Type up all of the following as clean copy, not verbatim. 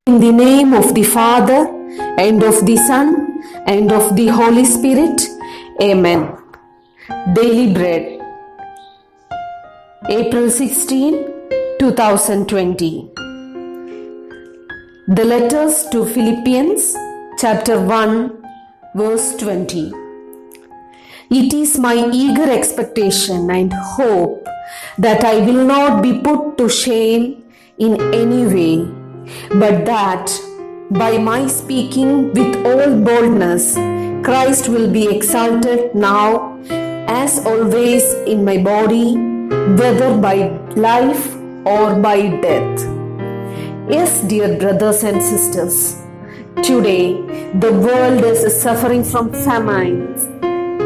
In the name of the Father, and of the Son, and of the Holy Spirit. Amen. Daily Bread, April 16, 2020. The letters to Philippians, chapter 1, verse 20. It is my eager expectation and hope that I will not be put to shame in any way, but that by my speaking with all boldness, Christ will be exalted now as always in my body, whether by life or by death. Yes, dear brothers and sisters, today the world is suffering from famines,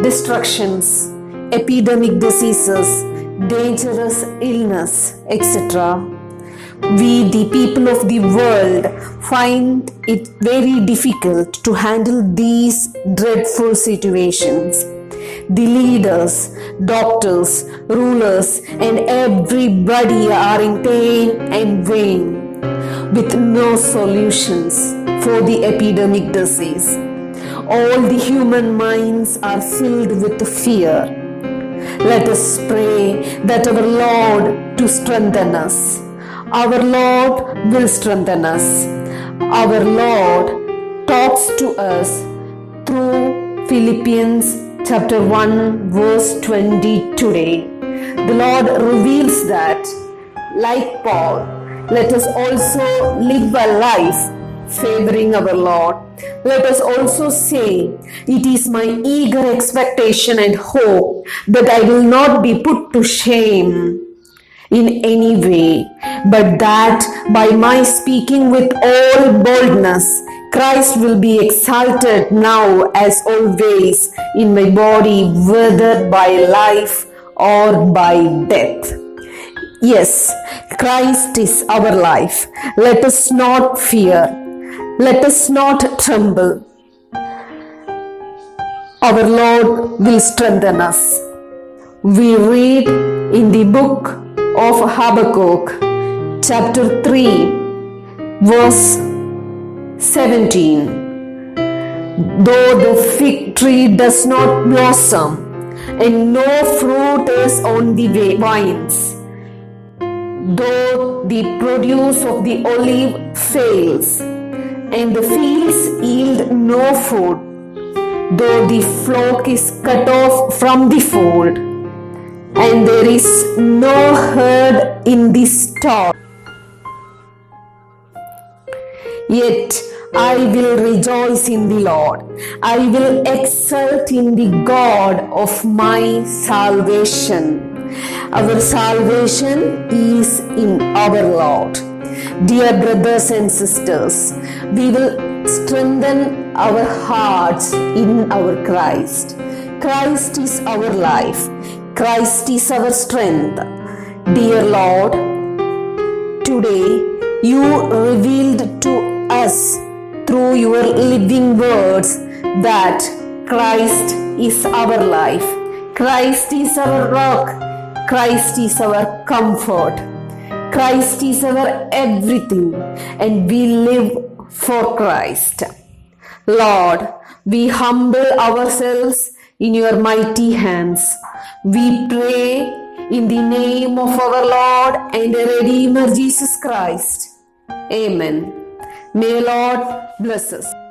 destructions, epidemic diseases, dangerous illness, etc. We, the people of the world, find it very difficult to handle these dreadful situations. The leaders, doctors, rulers, and everybody are in pain and vain, with no solutions for the epidemic disease. All the human minds are filled with fear. Let us pray that our Lord to strengthen us. Our Lord will strengthen us. Our Lord talks to us through Philippians chapter 1 verse 20 today. The Lord reveals that, like Paul, let us also live a life favoring our Lord. Let us also say, it is my eager expectation and hope that I will not be put to shame in any way, but that by my speaking with all boldness, Christ will be exalted now as always in my body, whether by life or by death. Yes, Christ is our life. Let us not fear. Let us not tremble. Our Lord will strengthen us. We read in the book of Habakkuk, chapter 3, verse 17. Though the fig tree does not blossom, and no fruit is on the vines, though the produce of the olive fails, and the fields yield no food, though the flock is cut off from the fold, and there is no herd in the stall, yet I will rejoice in the Lord. I will exult in the God of my salvation. Our salvation is in our Lord. Dear brothers and sisters, we will strengthen our hearts in our Christ. Christ is our life. Christ is our strength. Dear Lord, today you revealed to us through your living words that Christ is our life. Christ is our rock. Christ is our comfort. Christ is our everything, and we live for Christ. Lord, we humble ourselves in your mighty hands. We pray in the name of our Lord and Redeemer Jesus Christ. Amen. May Lord bless us.